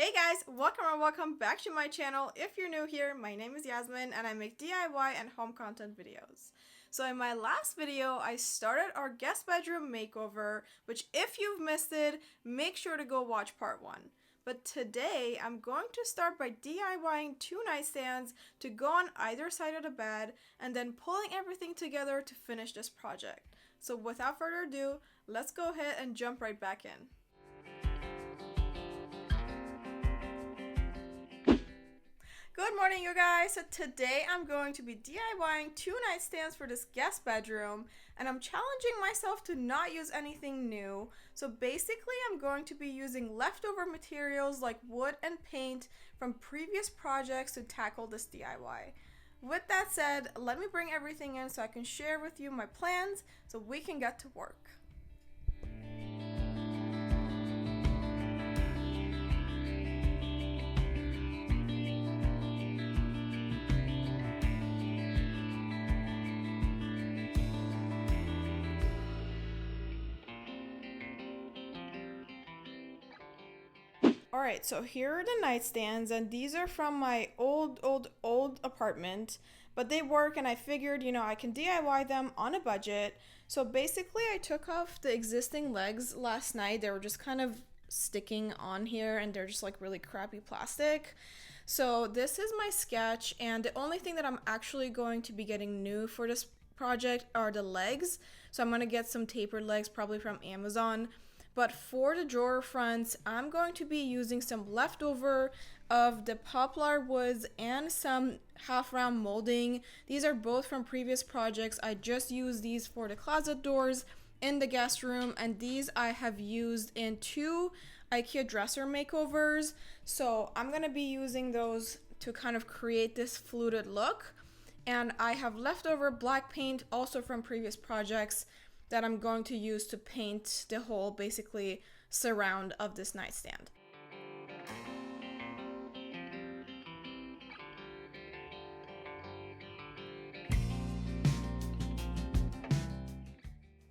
Hey guys, welcome back to my channel. If you're new here, my name is Yasmin and I make DIY and home content videos. So in my last video, I started our guest bedroom makeover, which if you've missed it, make sure to go watch part 1. But today, I'm going to start by DIYing 2 nightstands to go on either side of the bed and then pulling everything together to finish this project. So without further ado, let's go ahead and jump right back in. Good morning, you guys. So today I'm going to be DIYing 2 nightstands for this guest bedroom, and I'm challenging myself to not use anything new. So basically I'm going to be using leftover materials like wood and paint from previous projects to tackle this DIY. With that said, let me bring everything in so I can share with you my plans so we can get to work. Alright, so here are the nightstands, and these are from my old apartment, but they work, and I figured, I can DIY them on a budget. So basically I took off the existing legs last night. They were just kind of sticking on here, and they're just like really crappy plastic. So this is my sketch, and the only thing that I'm actually going to be getting new for this project are the legs. So I'm going to get some tapered legs, probably from Amazon. But for the drawer fronts, I'm going to be using some leftover of the poplar woods and some half round molding. These are both from previous projects. I just used these for the closet doors in the guest room, and these I have used in 2 IKEA dresser makeovers. So I'm going to be using those to kind of create this fluted look. And I have leftover black paint also from previous projects that I'm going to use to paint the whole basically surround of this nightstand.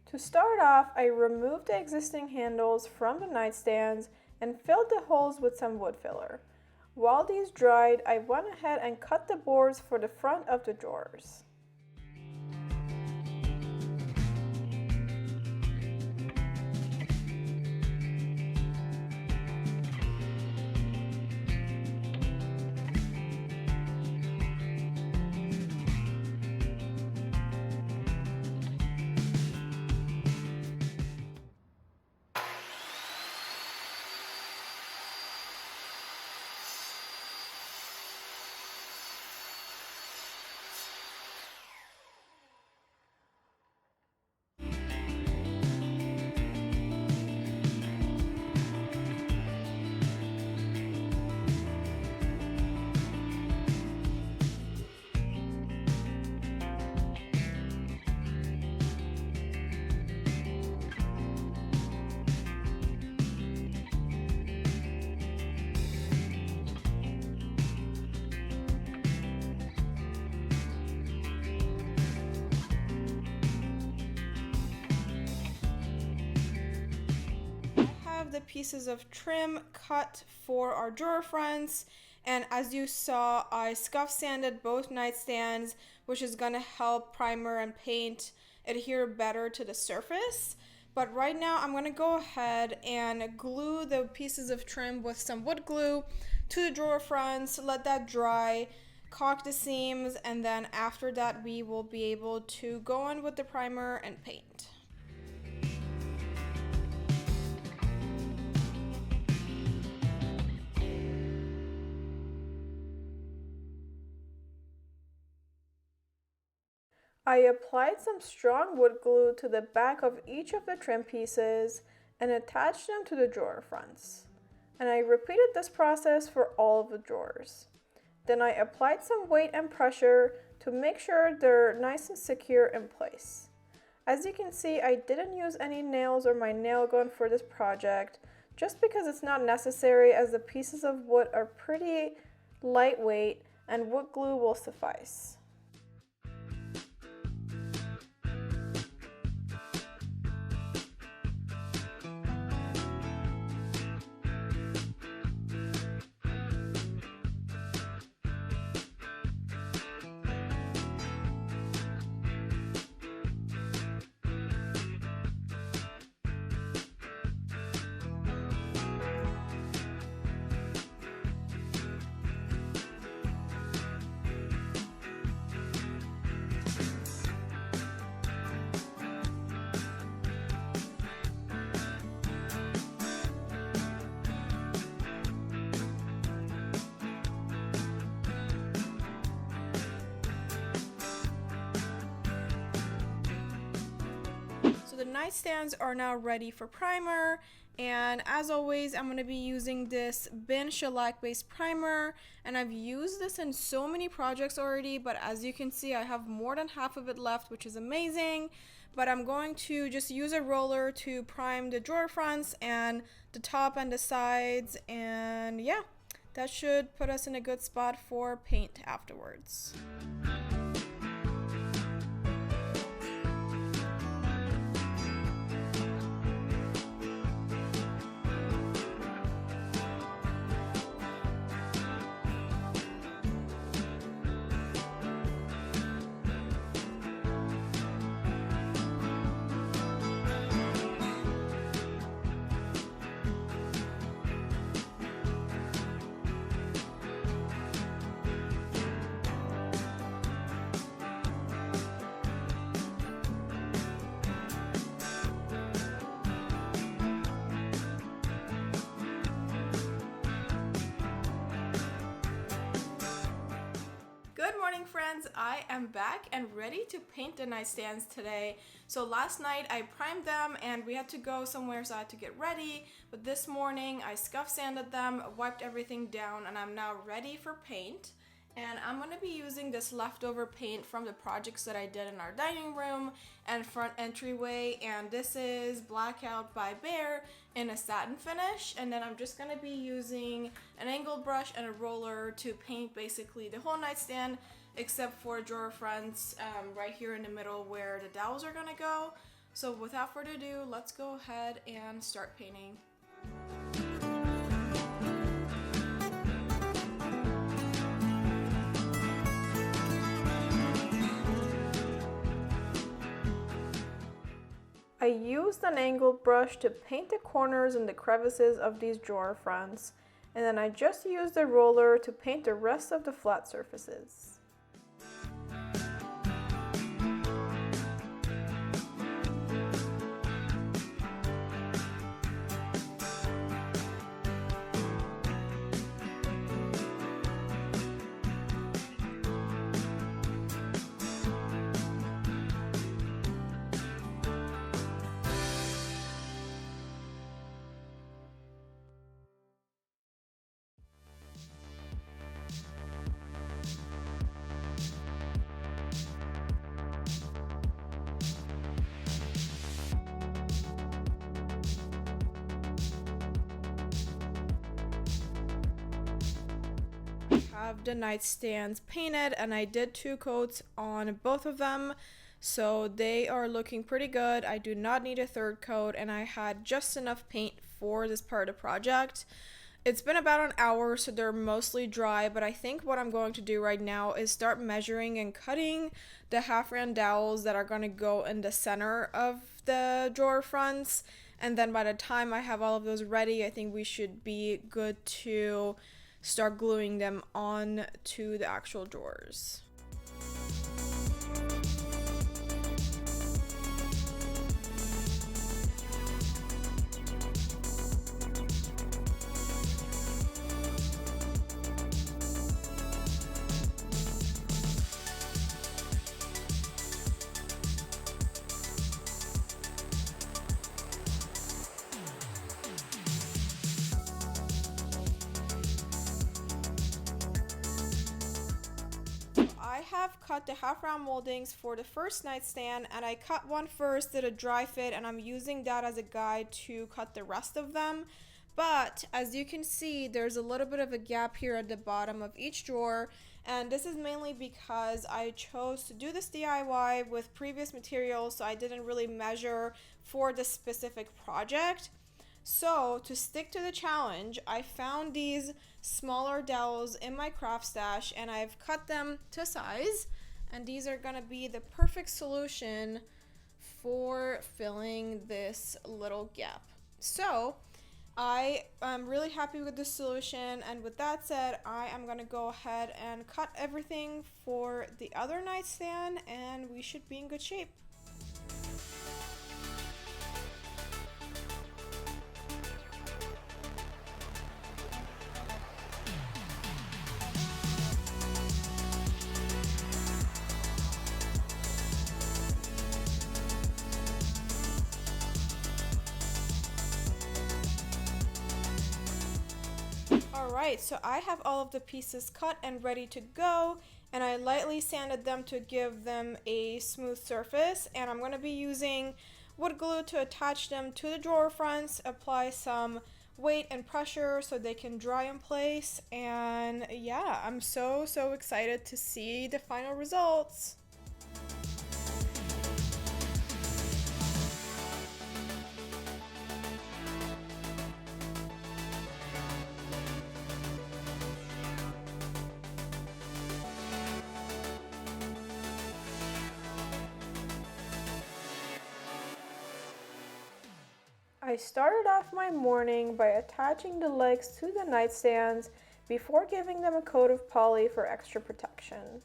To start off, I removed the existing handles from the nightstands and filled the holes with some wood filler. While these dried, I went ahead and cut the boards for the front of the drawers. The pieces of trim cut for our drawer fronts, and as you saw, I scuff sanded both nightstands, which is going to help primer and paint adhere better to the surface. But right now I'm going to go ahead and glue the pieces of trim with some wood glue to the drawer fronts, let that dry, caulk the seams, and then after that we will be able to go in with the primer and paint. I applied some strong wood glue to the back of each of the trim pieces and attached them to the drawer fronts. And I repeated this process for all of the drawers. Then I applied some weight and pressure to make sure they're nice and secure in place. As you can see, I didn't use any nails or my nail gun for this project, just because it's not necessary, as the pieces of wood are pretty lightweight and wood glue will suffice. nightstands are now ready for primer, and as always I'm going to be using this Binge shellac based primer, and I've used this in so many projects already, but as you can see I have more than half of it left, which is amazing. But I'm going to just use a roller to prime the drawer fronts and the top and the sides, and yeah, that should put us in a good spot for paint afterwards. Good morning, friends. I am back and ready to paint the nightstands today. So last night I primed them and we had to go somewhere, so I had to get ready. But this morning I scuff sanded them, wiped everything down, and I'm now ready for paint. And I'm going to be using this leftover paint from the projects that I did in our dining room and front entryway. And this is Blackout by Behr in a satin finish. And then I'm just going to be using an angled brush and a roller to paint basically the whole nightstand, except for drawer fronts right here in the middle where the dowels are going to go. So without further ado, let's go ahead and start painting. I used an angled brush to paint the corners and the crevices of these drawer fronts, and then I just used a roller to paint the rest of the flat surfaces. Have the nightstands painted, and I did 2 coats on both of them, so they are looking pretty good. I do not need a 3rd coat, and I had just enough paint for this part of the project. It's been about an hour, so they're mostly dry, but I think what I'm going to do right now is start measuring and cutting the half-round dowels that are going to go in the center of the drawer fronts, and then by the time I have all of those ready, I think we should be good to start gluing them on to the actual drawers. I have cut the half-round moldings for the first nightstand, and I cut one first, did a dry fit, and I'm using that as a guide to cut the rest of them. But as you can see, there's a little bit of a gap here at the bottom of each drawer, and this is mainly because I chose to do this DIY with previous materials, so I didn't really measure for this specific project. So to stick to the challenge, I found these smaller dowels in my craft stash, and I've cut them to size, and these are gonna be the perfect solution for filling this little gap. So I am really happy with this solution, and with that said, I am gonna go ahead and cut everything for the other nightstand, and we should be in good shape. Alright, so I have all of the pieces cut and ready to go, and I lightly sanded them to give them a smooth surface, and I'm going to be using wood glue to attach them to the drawer fronts, apply some weight and pressure so they can dry in place, and yeah, I'm so excited to see the final results. I started off my morning by attaching the legs to the nightstands before giving them a coat of poly for extra protection.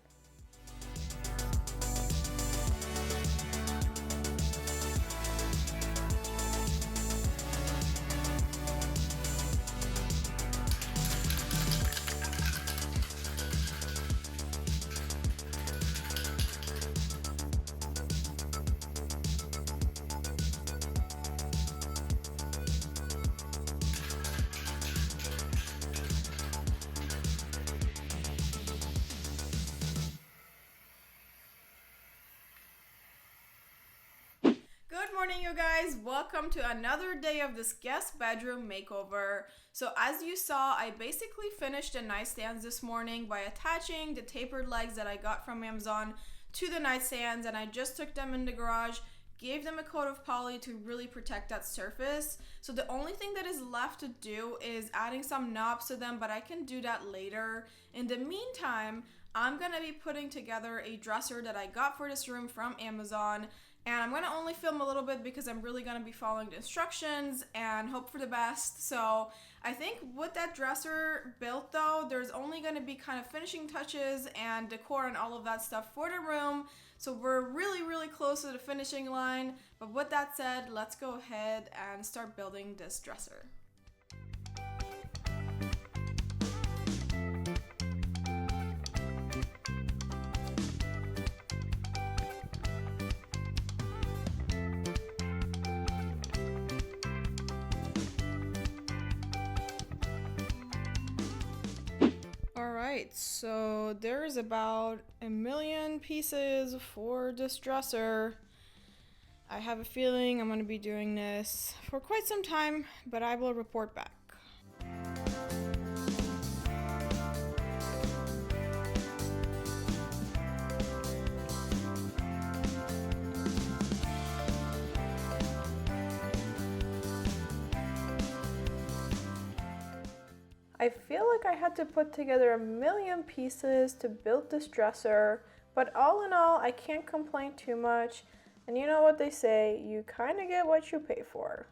Good morning, you guys. Welcome to another day of this guest bedroom makeover. So as you saw, I basically finished the nightstands this morning by attaching the tapered legs that I got from Amazon to the nightstands, and I just took them in the garage, gave them a coat of poly to really protect that surface. So the only thing that is left to do is adding some knobs to them, but I can do that later. In the meantime, I'm gonna be putting together a dresser that I got for this room from Amazon. And I'm going to only film a little bit because I'm really going to be following the instructions and hope for the best. So I think with that dresser built though, there's only going to be kind of finishing touches and decor and all of that stuff for the room. So we're really close to the finishing line. But with that said, let's go ahead and start building this dresser. Alright, so there's about 1,000,000 pieces for this dresser. I have a feeling I'm going to be doing this for quite some time, but I will report back. I feel like I had to put together 1,000,000 pieces to build this dresser, but all in all, I can't complain too much. And you know what they say, you kind of get what you pay for.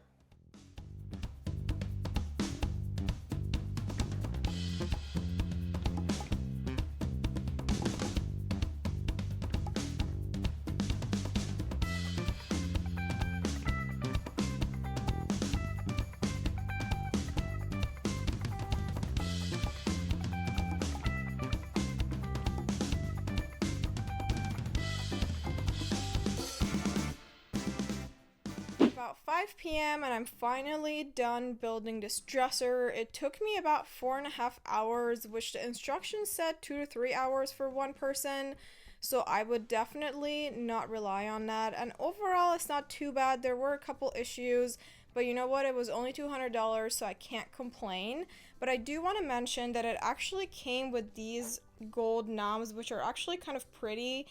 About 5 p.m. and I'm finally done building this dresser. It took me about 4.5 hours, which the instructions said 2 to 3 hours for one person. So I would definitely not rely on that. And overall, it's not too bad. There were a couple issues, but you know what? It was only $200, so I can't complain. But I do want to mention that it actually came with these gold knobs, which are actually kind of pretty.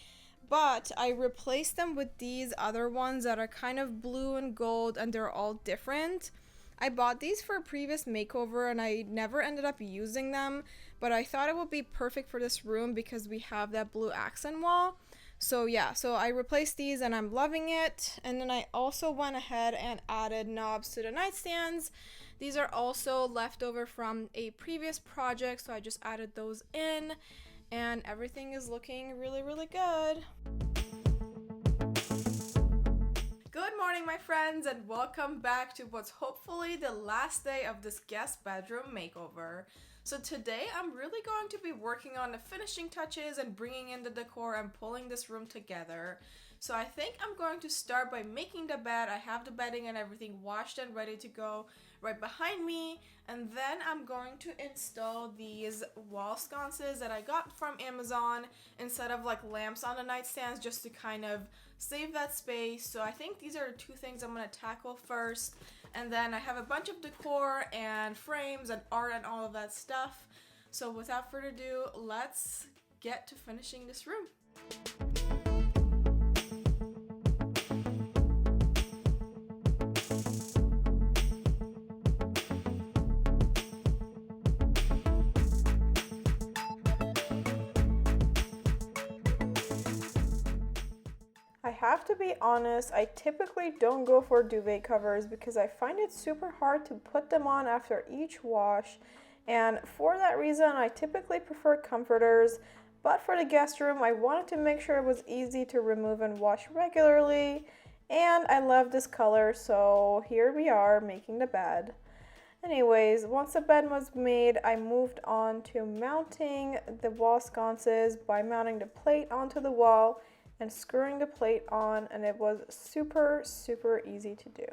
But I replaced them with these other ones that are kind of blue and gold, and they're all different. I bought these for a previous makeover and I never ended up using them, but I thought it would be perfect for this room because we have that blue accent wall. So yeah, so I replaced these and I'm loving it. And then I also went ahead and added knobs to the nightstands. These are also leftover from a previous project, so I just added those in. And everything is looking really good. Good morning, my friends, and welcome back to what's hopefully the last day of this guest bedroom makeover. So today I'm really going to be working on the finishing touches and bringing in the decor and pulling this room together. So I think I'm going to start by making the bed. I have the bedding and everything washed and ready to go right behind me. And then I'm going to install these wall sconces that I got from Amazon instead of like lamps on the nightstands, just to kind of save that space. So I think these are the two things I'm going to tackle first. And then I have a bunch of decor and frames and art and all of that stuff. So without further ado, let's get to finishing this room. I have to be honest, I typically don't go for duvet covers because I find it super hard to put them on after each wash, and for that reason I typically prefer comforters. But for the guest room, I wanted to make sure it was easy to remove and wash regularly, and I love this color, so here we are making the bed. Anyways, once the bed was made, I moved on to mounting the wall sconces by mounting the plate onto the wall and screwing the plate on, and it was super easy to do.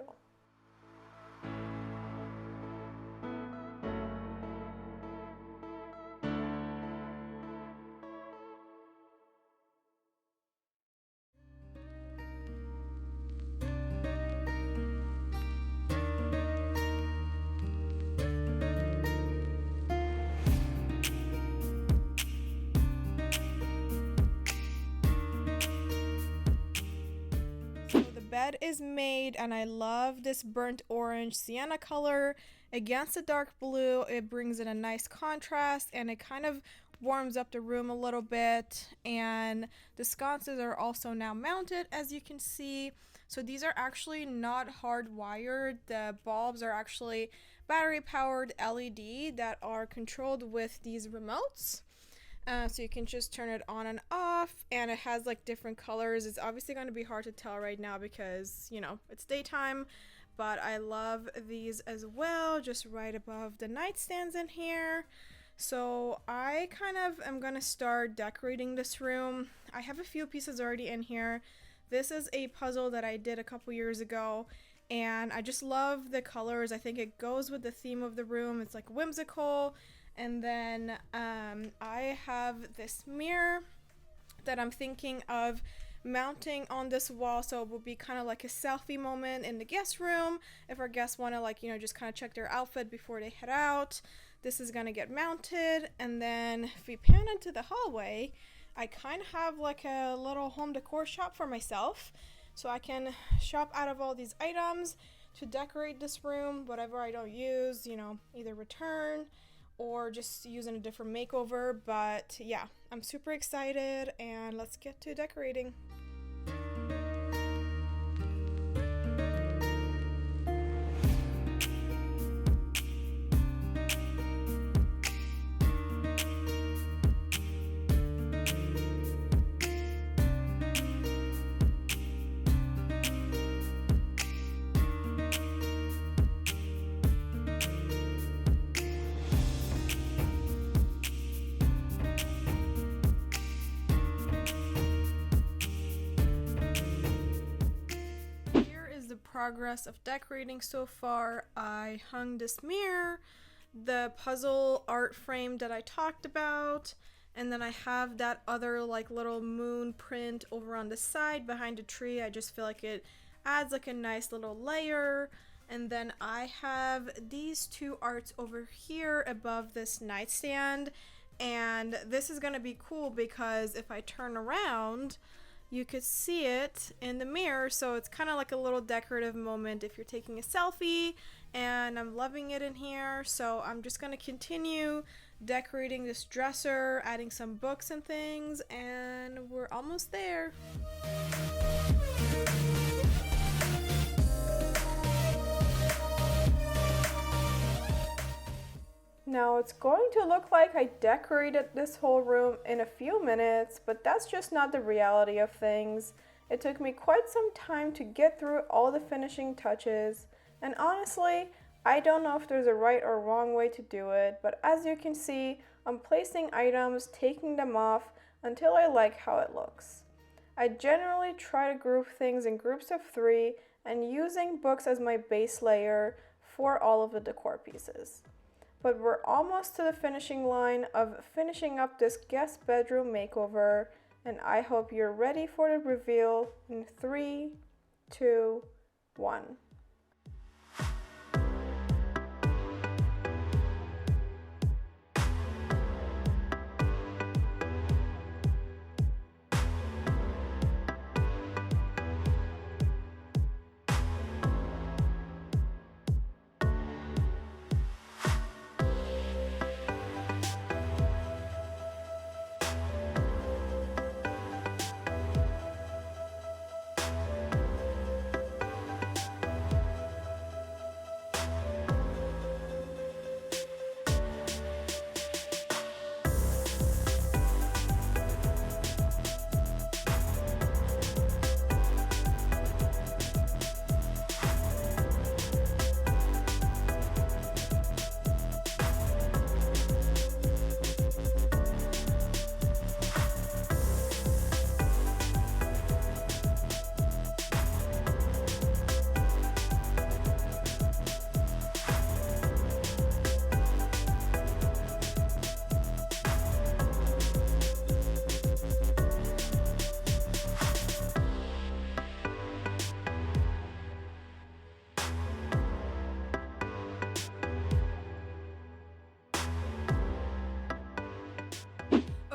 Bed is made, and I love this burnt orange sienna color against the dark blue. It brings in a nice contrast, and it kind of warms up the room a little bit. And the sconces are also now mounted, as you can see. So these are actually not hardwired. The bulbs are actually battery powered LED that are controlled with these remotes. So you can just turn it on and off, and it has like different colors. It's obviously going to be hard to tell right now because, you know, it's daytime, but I love these as well, just right above the nightstands in here. So I kind of am going to start decorating this room. I have a few pieces already in here. This is a puzzle that I did a couple years ago, and I just love the colors. I think it goes with the theme of the room. It's like whimsical. And then I have this mirror that I'm thinking of mounting on this wall, so it will be kind of like a selfie moment in the guest room if our guests want to, like, you know, just kind of check their outfit before they head out. This is going to get mounted, and then if we pan into the hallway, I kind of have like a little home decor shop for myself, so I can shop out of all these items to decorate this room. Whatever I don't use, you know, either return or just using a different makeover. But yeah, I'm super excited, and let's get to decorating. Progress of decorating so far. I hung this mirror, the puzzle art frame that I talked about, and then I have that other like little moon print over on the side behind the tree. I just feel like it adds like a nice little layer. And then I have these two arts over here above this nightstand, and this is gonna be cool because if I turn around, you could see it in the mirror, so it's kind of like a little decorative moment if you're taking a selfie, and I'm loving it in here. So I'm just going to continue decorating this dresser, adding some books and things, and we're almost there. Now it's going to look like I decorated this whole room in a few minutes, but that's just not the reality of things. It took me quite some time to get through all the finishing touches, and honestly, I don't know if there's a right or wrong way to do it, but as you can see, I'm placing items, taking them off until I like how it looks. I generally try to group things in groups of 3 and using books as my base layer for all of the decor pieces. But we're almost to the finishing line of finishing up this guest bedroom makeover, and I hope you're ready for the reveal in 3, 2, 1.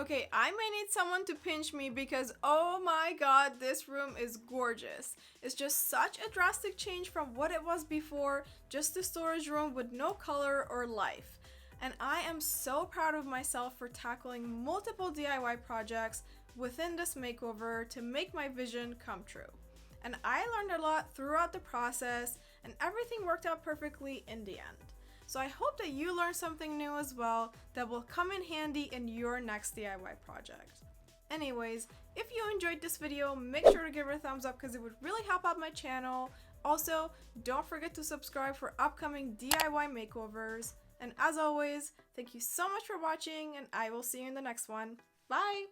Okay, I may need someone to pinch me because oh my god, this room is gorgeous. It's just such a drastic change from what it was before, just a storage room with no color or life. And I am so proud of myself for tackling multiple DIY projects within this makeover to make my vision come true. And I learned a lot throughout the process and everything worked out perfectly in the end. So I hope that you learned something new as well that will come in handy in your next DIY project. Anyways, if you enjoyed this video, make sure to give it a thumbs up because it would really help out my channel. Also, don't forget to subscribe for upcoming DIY makeovers. And as always, thank you so much for watching and I will see you in the next one. Bye!